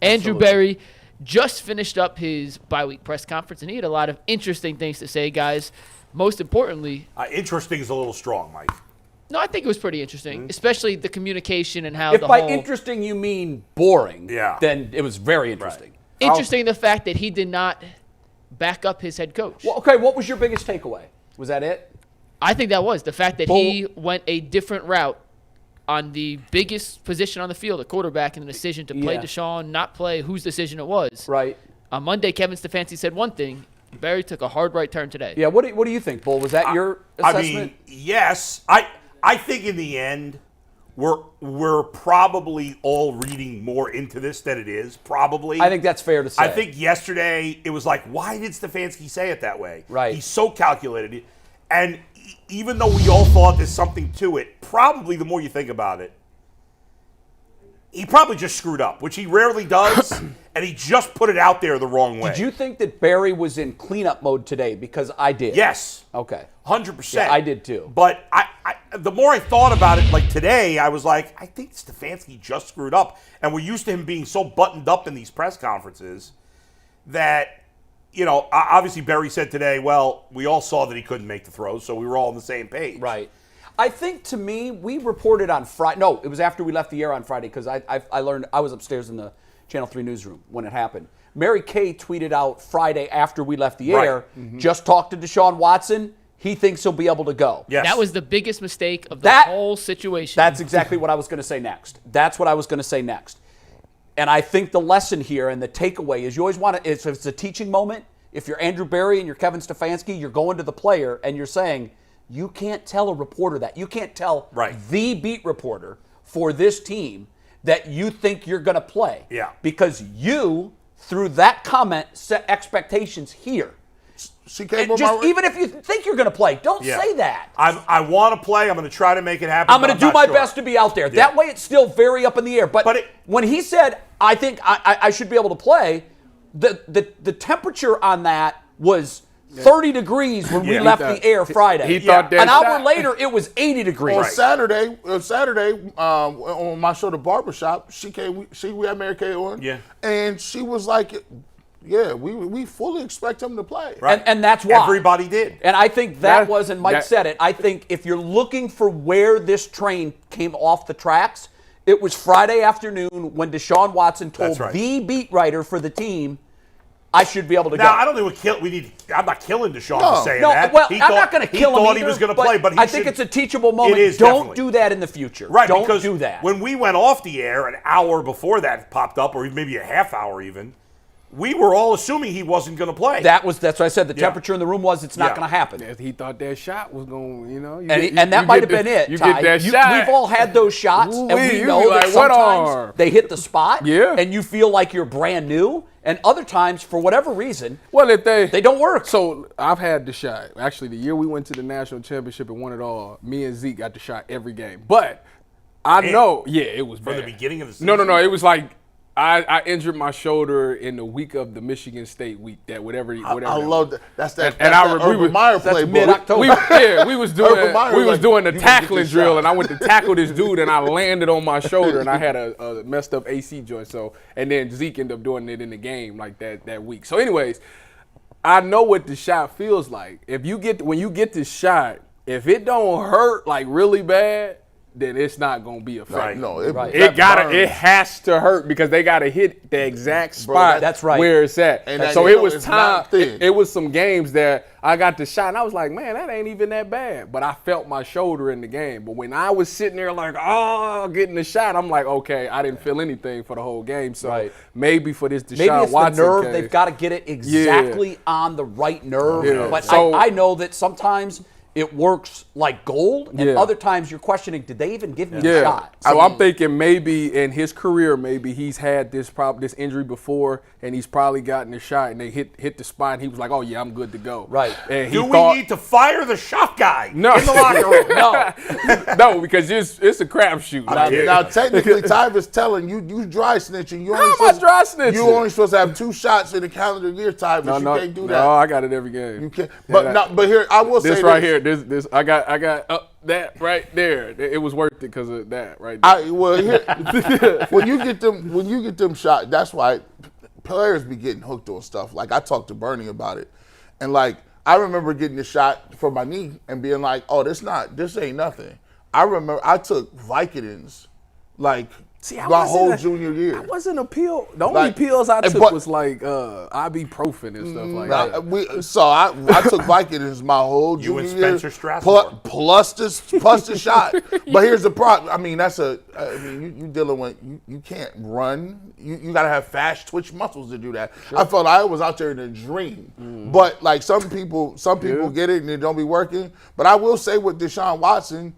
Andrew Berry just finished up his bye-week press conference, and he had a lot of interesting things to say, guys. Most importantly, interesting is a little strong, Mike. No, I think it was pretty interesting, especially the communication and how if by interesting you mean boring, then it was very interesting. Right. Interesting the fact that he did not back up his head coach. Well, okay, what was your biggest takeaway? Was that it? I think that was the fact that he went a different route on the biggest position on the field, the quarterback, and the decision to play Deshaun, not play whose decision it was. Right. On Monday, Kevin Stefanski said one thing. Barry took a hard right turn today. Yeah, what do you think, Bull? Was that your assessment? I mean, yes. I think in the end, we're probably all reading more into this than it is, probably. I think that's fair to say. I think yesterday it was like, why did Stefanski say it that way? Right. He's so calculated. And even though we all thought there's something to it, probably the more you think about it, he probably just screwed up, which he rarely does, and he just put it out there the wrong way. Did you think that Barry was in cleanup mode today? Because I did. Yes. Okay. 100%. Yeah, I did too. But the more I thought about it, like today, I was like, I think Stefanski just screwed up. And we're used to him being so buttoned up in these press conferences that, obviously Barry said today, well, we all saw that he couldn't make the throws, so we were all on the same page. Right. I think, to me, we reported on Friday. No, it was after we left the air on Friday because I learned I was upstairs in the Channel 3 newsroom when it happened. Mary Kay tweeted out Friday after we left the air, just talked to Deshaun Watson. He thinks he'll be able to go. Yes. That was the biggest mistake of the whole situation. That's exactly what I was going to say next. And I think the lesson here and the takeaway is you always want to, if it's a teaching moment, if you're Andrew Berry and you're Kevin Stefanski, you're going to the player and you're saying, you can't tell a reporter that. You can't tell the beat reporter for this team that you think you're going to play. Yeah. Because you, through that comment, set expectations here. Even if you think you're going to play, don't say that. I want to play. I'm going to try to make it happen. I'm going to do my best to be out there. That way it's still very up in the air. But when he said, I think I should be able to play, the temperature on that was 30 degrees when we left the air Friday. He thought that an hour later, it was 80 degrees. On Saturday, on my show, The Barbershop, we had Mary Kay on. Yeah. And she was like, yeah, we fully expect him to play. Right. And that's why. Everybody did. And I think that was, and Mike said it, I think if you're looking for where this train came off the tracks, it was Friday afternoon when Deshaun Watson told the beat writer for the team, I should be able to go. Now, I don't think I'm not killing Deshaun for saying that. Well, I'm not going to kill him He thought either, he was going to play, but I think it's a teachable moment. It is, don't definitely. do that in the future. Right, don't because do that. When we went off the air an hour before that popped up, or maybe a half hour even, we were all assuming he wasn't going to play. That's what I said. The temperature in the room was it's not going to happen. He thought that shot was going, and that might have been it. You get that shot. We've all had those shots, and we know that sometimes they hit the spot, and you feel like you're brand new. And other times, for whatever reason, if they don't work. So I've had the shot. Actually, the year we went to the national championship and won it all, me and Zeke got the shot every game. But I know, it was from bad. The beginning of the season. No. It was like I injured my shoulder in the week of the Michigan State week. I love that. That's that. And Urban Meyer play. Mid-October. We was doing the tackling drill, and I went to tackle this dude, and I landed on my shoulder, and I had a messed up AC joint. So, and then Zeke ended up doing it in the game like that week. So, anyways, I know what the shot feels like. When you get this shot, if it don't hurt like really bad, then it's not gonna be a fight. It has to hurt because they gotta hit the exact spot where it's at. And so it was time. It was some games that I got the shot and I was like, man, that ain't even that bad. But I felt my shoulder in the game. But when I was sitting there like, getting the shot, I'm like, okay, I didn't feel anything for the whole game. So maybe for this Deshaun Watson the nerve. Case, they've got to get it exactly on the right nerve. Yeah. But I know that sometimes it works like gold, and other times you're questioning, did they even give me a shot? So I'm thinking maybe in his career, maybe he's had this injury before, and he's probably gotten a shot, and they hit the spot, and he was like, oh, yeah, I'm good to go. Right. And we need to fire the shot guy in the locker room? No, because it's a crapshoot. Now, technically, Tyvis telling you dry snitching. How am I dry snitching? You only supposed to have 2 shots in the calendar year, Tyvis. You can't do that. No, I got it every game. You can't. But here, I will say this right here. This I got that right there, it was worth it because of that right there. When you get them shot, that's why players be getting hooked on stuff. Like I talked to Bernie about it, and like I remember getting the shot for my knee and being like, "Oh, this ain't nothing." I remember I took Vicodins, like. My whole junior year. I wasn't a pill. The only pills I took was like ibuprofen and stuff like that. So I took Vicodins my whole junior year. You and Spencer Strasburg. Plus the shot. But here's the problem. I mean, you dealing with, you can't run. You got to have fast twitch muscles to do that. Sure. I felt I was out there in a dream. But like some people get it and it don't be working. But I will say with Deshaun Watson,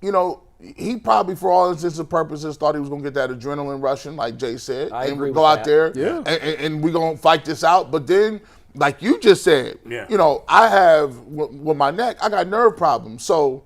you know, he probably, for all intents and purposes, thought he was going to get that adrenaline rushing, like Jay said, and go out there and we're going to fight this out. But then, like you just said, you know, I have, with my neck, I got nerve problems. So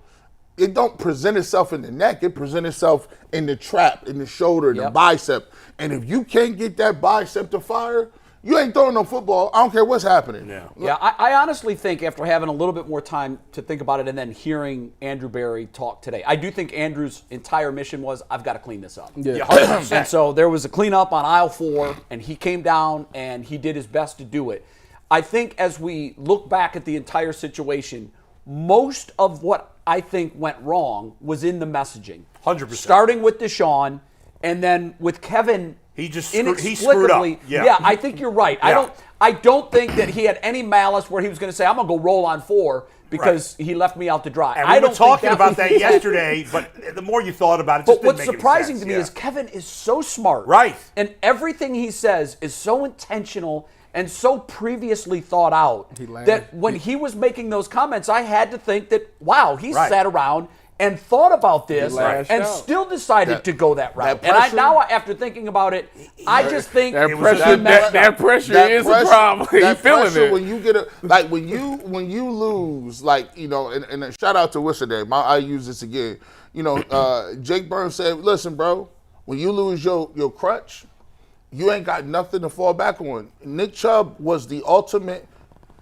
it don't present itself in the neck. It presents itself in the trap, in the shoulder, the bicep. And if you can't get that bicep to fire, you ain't throwing no football. I don't care what's happening. Yeah, I honestly think after having a little bit more time to think about it and then hearing Andrew Berry talk today, I do think Andrew's entire mission was, I've got to clean this up. And so there was a cleanup on aisle 4, and he came down and he did his best to do it. I think as we look back at the entire situation, most of what I think went wrong was in the messaging. 100%. Starting with Deshaun, and then with Kevin. He screwed up. Yeah, I think you're right. Yeah. I don't think that he had any malice where he was going to say, I'm going to go roll on 4 because he left me out to dry. And we were talking about that yesterday, but the more you thought about it, but what's surprising to me is Kevin is so smart. Right. And everything he says is so intentional and so previously thought out that when he was making those comments, I had to think that, wow, he sat around and thought about this and still decided to go that route. And after thinking about it, I just think that pressure is a problem. He's feeling it. When you get when you lose, like, you know, and a shout out to what's her name? I use this again. You know, Jake Burns said, "Listen, bro, when you lose your crutch, you ain't got nothing to fall back on." Nick Chubb was the ultimate.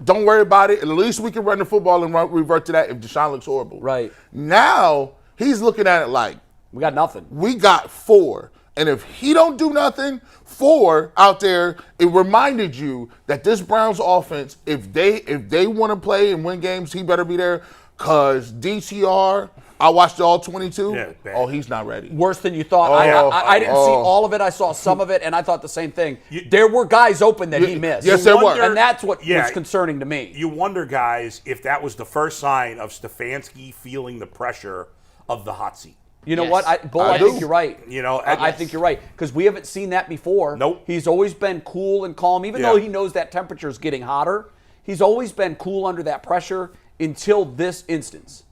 Don't worry about it. At least we can run the football and revert to that if Deshaun looks horrible. Right. Now, he's looking at it like, we got nothing. We got 4. And if he don't do nothing, 4 out there, it reminded you that this Browns offense, if they want to play and win games, he better be there. Because DTR, I watched all 22. Yeah, he's not ready. Worse than you thought. I didn't see all of it. I saw some of it, and I thought the same thing. There were guys open that he missed. Yes, there were. And that's what was concerning to me. You wonder, guys, if that was the first sign of Stefanski feeling the pressure of the hot seat. You know what, I think you're right. You know, I think you're right because we haven't seen that before. Nope. He's always been cool and calm, even though he knows that temperature is getting hotter. He's always been cool under that pressure until this instance.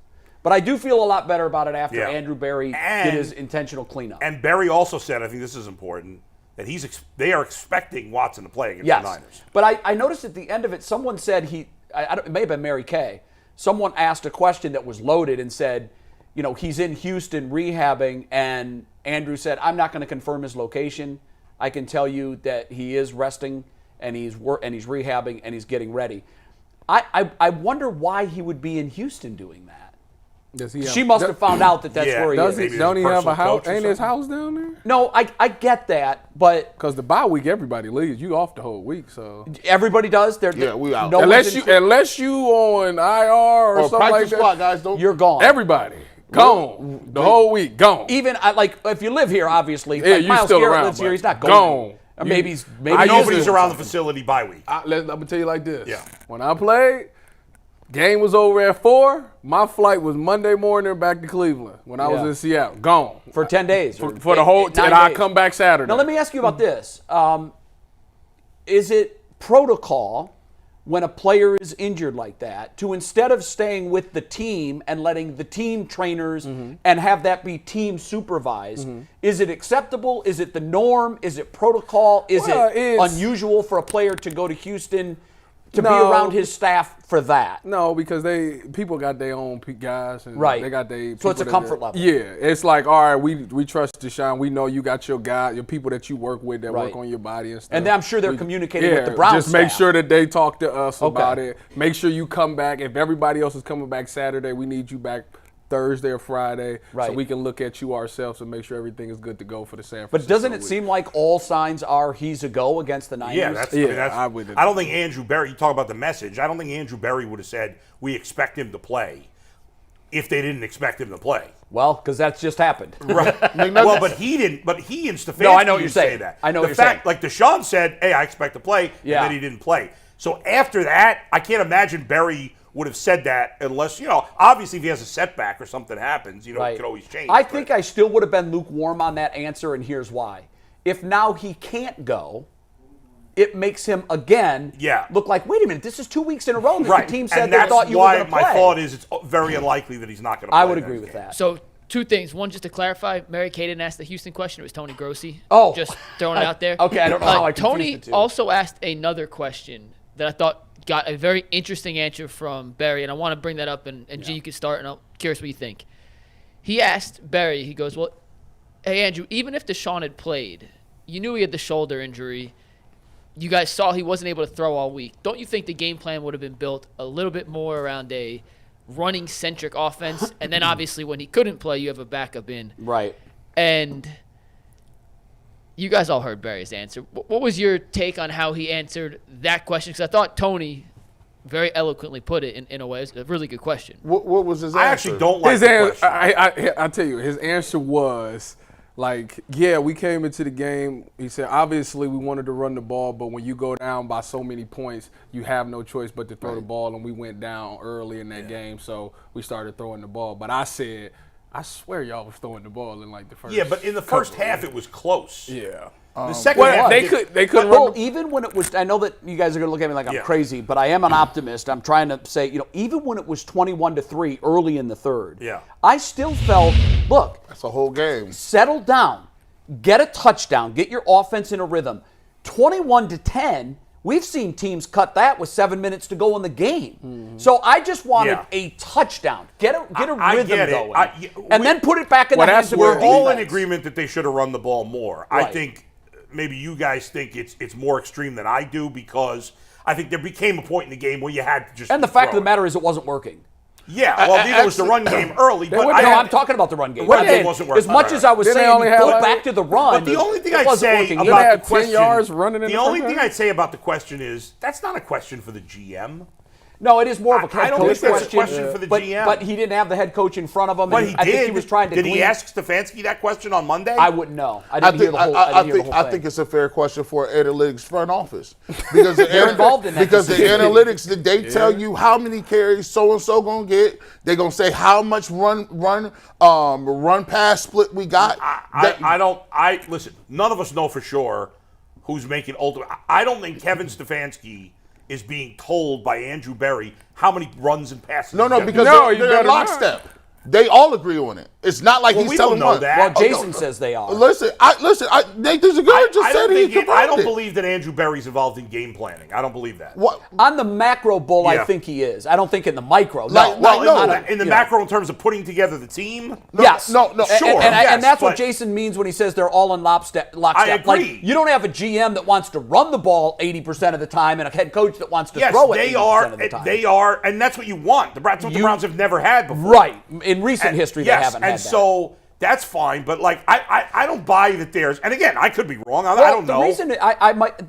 But I do feel a lot better about it after Andrew Berry did his intentional cleanup. And Berry also said, I think this is important, that they are expecting Watson to play against the Niners. But I noticed at the end of it, someone said it may have been Mary Kay. Someone asked a question that was loaded and said, you know, he's in Houston rehabbing, and Andrew said, I'm not going to confirm his location. I can tell you that he is resting and he's rehabbing and he's getting ready. I wonder why he would be in Houston doing that. She must have found out that's where he is. Don't he have a house? Ain't his house down there? No, I get that, but because the bye week, everybody leaves. You off the whole week, so everybody does. We out. No unless you on IR or something like that. Squad, guys, you're gone. Everybody gone the whole week. Gone. Even if you live here, obviously. Yeah, you still around. Lives here. He's not going. Or maybe nobody's around the facility bye week. I'm gonna tell you like this. Yeah. When I played. Game was over at 4. My flight was Monday morning back to Cleveland when I was in Seattle. Gone. For 10 days. For the whole, and I come back Saturday. Now, let me ask you about this. Is it protocol when a player is injured like that to, instead of staying with the team and letting the team trainers and have that be team supervised, is it acceptable? Is it the norm? Is it protocol? Is it unusual for a player to go to Houston to be around his staff for that? No, because people got their own guys, and they got their. So it's a comfort level. Yeah, it's like, all right, we trust Deshaun. We know you got your guy, your people that you work with that work on your body and stuff. And I'm sure they're communicating with the Browns. Just make sure that they talk to us about it. Make sure you come back. If everybody else is coming back Saturday, we need you back Thursday or Friday, Right. so we can look at you ourselves and make sure everything is good to go for the San Francisco. But doesn't it week. seem like all signs are he's a go against the Niners? Yeah, I would. I don't think Andrew Berry, you talk about the message, I don't think Andrew Berry would have said, we expect him to play, if they didn't expect him to play. Well, because that's just happened. Right. Well, but he didn't. But he and Stefanski No, I know what you're didn't say saying. that. I know the what you're fact, saying. Like Deshaun said, hey, I expect to play, Yeah. and then he didn't play. So after that, I can't imagine Berry would have said that unless, obviously if he has a setback or something happens, it could always change. I think I still would have been lukewarm on that answer, and here's why. If now he can't go, it makes him again look like, wait a minute, this is 2 weeks in a row that right. the team said and they that's thought you were why going to play. my thought is it's very unlikely that he's not going to play. I would agree with that. So 2 things. One, just to clarify, Mary Kay didn't ask the Houston question. It was Tony Grossi. Oh. Just throwing it out there. Okay, I don't know how I confused Tony the two. also asked another question that I thought got a very interesting answer from Barry, and I want to bring that up, and G, you can start, and I'm curious what you think. He asked Barry, he goes, well, hey, Andrew, even if Deshaun had played, you knew he had the shoulder injury. You guys saw he wasn't able to throw all week. Don't you think the game plan would have been built a little bit more around a running-centric offense? And then, obviously, when he couldn't play, you have a backup in. Right. And you guys all heard Barry's answer. What was your take on how he answered that question? Because I thought Tony very eloquently put it in a way. It's a really good question. What was his answer? I actually don't like His the answer, question. I tell you, his answer was like, yeah, we came into the game. He said, obviously, we wanted to run the ball, but when you go down by so many points, you have no choice but to throw the ball, and we went down early in that game, so we started throwing the ball. But I said, I swear y'all was throwing the ball in like the first. Yeah, but in the first half, it was close. Yeah. The second half, they couldn't run. Well, even when it was, I know that you guys are going to look at me like I'm Yeah. crazy, but I am an optimist. I'm trying to say, even when it was 21-3 early in the third, I still felt, look, That's a whole game. settle down, get a touchdown, get your offense in a rhythm. 21-10, we've seen teams cut that with 7 minutes to go in the game. So I just wanted a touchdown, get a rhythm get it. going, and then put it back in the hands of We're your all in defense. agreement that they should have run the ball more. Right. I think maybe you guys think it's more extreme than I do, because I think there became a point in the game where you had to just And the fact of throw the it. matter is it wasn't working. Yeah, well, neither was the run game early. But I'm talking about the run game. run game wasn't working. As much as I was Didn't they saying, only have go like- back to the run. But the only thing it I'd wasn't say working about either. They had the 10 question, yards running in the the only first thing half? I'd say about the question is that's not a question for the GM. No, it is more of a I head don't coach think that's a question for the but, GM. But he didn't have the head coach in front of him. But and he I did. think he was trying to Did he glean- ask Stefanski that question on Monday? I wouldn't know. I didn't hear the whole thing. I think it's a fair question for analytics front office, because They're involved in that because the decision. analytics, they tell you how many carries so and so gonna get. They're gonna say how much run pass split we got. Listen. None of us know for sure who's making ultimate. I don't think Kevin Stefanski is being told by Andrew Berry how many runs and passes. No, he's gonna because do. you they're better in not. lockstep. They all agree on it. It's not like Well, he's we telling don't know one. that. Well, Oh, Jason says they are. Listen, Nathan Zagura just I said don't he think confirmed I don't it. believe that Andrew Berry's involved in game planning. I don't believe that. What? On the macro bowl, I Yeah. think he is. I don't think in the micro. Like- No, like, no, In the macro, in terms of putting together the team. Yes. No. Sure. And that's what but- Jason means when he says they're all in lockstep. I agree. Like, you don't have a GM that wants to run the ball 80% of the time and a head coach that wants to Yes, throw it they 80% are. of the time. They are, and that's what you want. That's what the Browns have never had before. Right. In recent history, they haven't had and that. so that's fine. But like, I don't buy that there's. And again, I could be wrong. I Well, don't know. The reason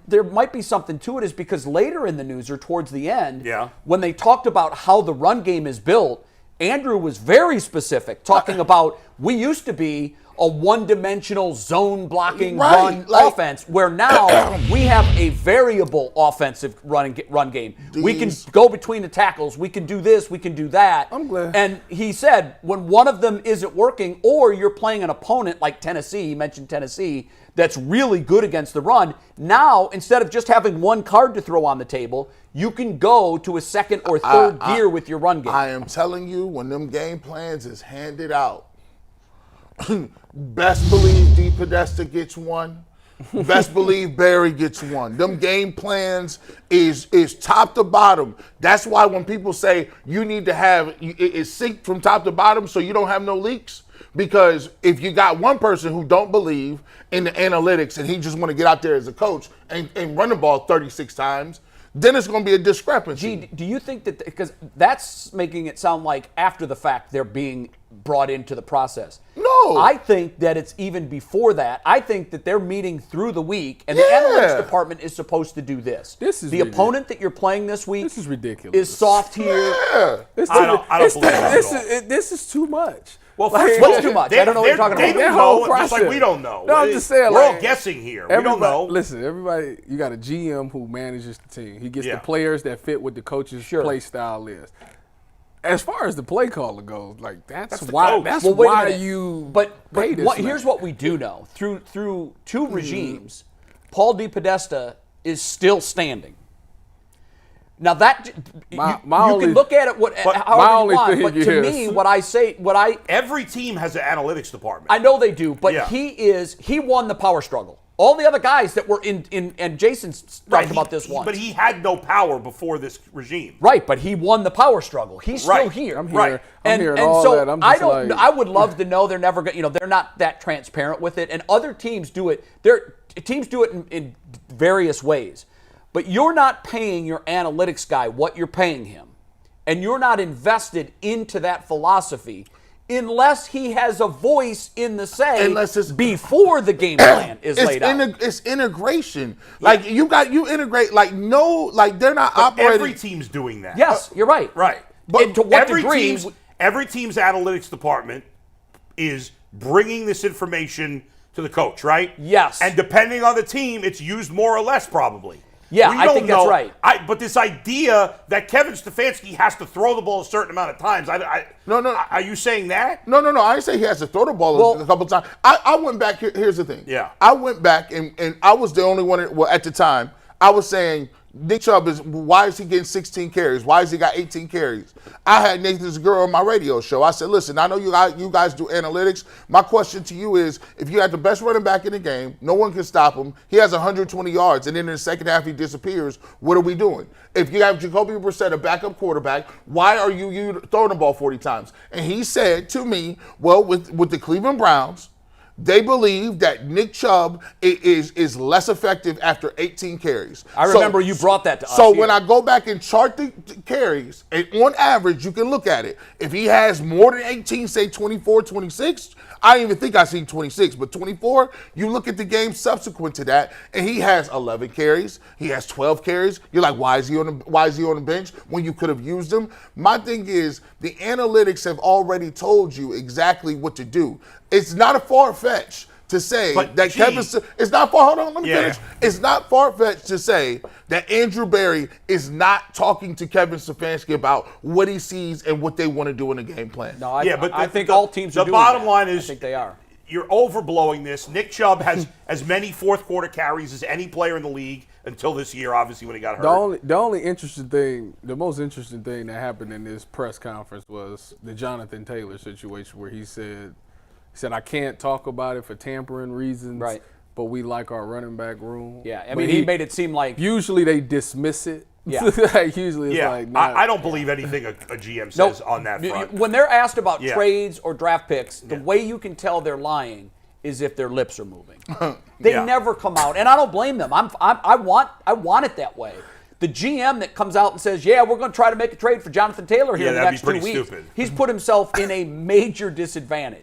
there might be something to it is because later in the news or towards the end, when they talked about how the run game is built, Andrew was very specific, talking about we used to be a one-dimensional zone blocking run offense, where now we have a variable offensive run game. We can go between the tackles. We can do this. We can do that. I'm glad. And he said when one of them isn't working, or you're playing an opponent like Tennessee, he mentioned Tennessee, that's really good against the run, now instead of just having one card to throw on the table, you can go to a second or third gear with your run game. I am telling you, when them game plans is handed out, best believe D. Podesta gets one. Best believe Barry gets one. Them game plans is top to bottom. That's why when people say you need to have it synced from top to bottom so you don't have no leaks. Because if you got one person who don't believe in the analytics and he just want to get out there as a coach and run the ball 36 times, then it's going to be a discrepancy. Gee, do you think that, because that's making it sound like after the fact they're being brought into the process. No. I think that it's even before that. I think that they're meeting through the week, and the analytics department is supposed to do this. This is the opponent that you're playing this week. This is ridiculous. Is soft here. Yeah. I don't believe that. This is too much. Well, what's too much? I don't know what you're talking They about. don't whole know, just like process. we don't know. No, I'm just saying, we're like, all guessing here. We don't know. Listen, everybody, you got a GM who manages the team. He gets the Yeah. players that fit what the coach's play style is. As far as the play caller goes, like that's the why coach. that's Well, wait a why minute. you But pay this man. here's what we do know. Through two regimes, Paul DePodesta is still standing. Now that you can look at it however you want, but to me, Every team has an analytics department. I know they do, but he won the power struggle. All the other guys that were in and Jason's talked about this once. But he had no power before this regime. Right, but he won the power struggle. He's still here. I'm here. Right. I'm hearing and all so that. I'm just I would love to know they're never going. They're not that transparent with it, and other teams do it. Teams do it in various ways, but you're not paying your analytics guy what you're paying him, and you're not invested into that philosophy unless he has a voice in the say before the game plan is laid out. It's integration. Like you integrate. They're not operating. Every team's doing that. Yes, you're right. Right. But to what degree? Every team's analytics department is bringing this information to the coach, right? Yes. And depending on the team, it's used more or less probably. Yeah, I think that's right. But this idea that Kevin Stefanski has to throw the ball a certain amount of times, No. Are you saying that? No. I didn't say he has to throw the ball a couple times. I went back. Here's the thing. Yeah. I went back and I was the only one. At the time, I was saying Nick Chubb why is he getting 16 carries? Why has he got 18 carries? I had Nathan Segura on my radio show. I said, listen, I know you guys do analytics. My question to you is, if you had the best running back in the game, no one can stop him. He has 120 yards, and then in the second half he disappears. What are we doing? If you have Jacoby Brissett, a backup quarterback, why are you throwing the ball 40 times? And he said to me, well, with the Cleveland Browns, they believe that Nick Chubb is less effective after 18 carries. I remember you brought that to us. So when I go back and chart the carries, and on average, you can look at it. If he has more than 18, say 24, 26, I don't even think I've seen 26, but 24, you look at the game subsequent to that, and he has 11 carries. He has 12 carries. You're like, why is he on the bench when you could have used him? My thing is, the analytics have already told you exactly what to do. It's not a far-fetch to say that Kevin. It's not far. Hold on, let me finish. It's not far-fetched to say that Andrew Berry is not talking to Kevin Stefanski about what he sees and what they want to do in the game plan. No, I think all teams are doing that. The bottom line is, I think they are. You're overblowing this. Nick Chubb has as many fourth quarter carries as any player in the league until this year, obviously, when he got hurt. The only interesting thing, the most interesting thing that happened in this press conference was the Jonathan Taylor situation where he said, I can't talk about it for tampering reasons, right? But we like our running back room. Yeah, I mean, he made it seem like usually they dismiss it. Yeah. Usually it's like I don't believe anything a GM says on that front. When they're asked about trades or draft picks, the way you can tell they're lying is if their lips are moving. They never come out, and I don't blame them. I want it that way. The GM that comes out and says, "Yeah, we're going to try to make a trade for Jonathan Taylor here in the next 2 weeks," stupid. He's put himself in a major disadvantage.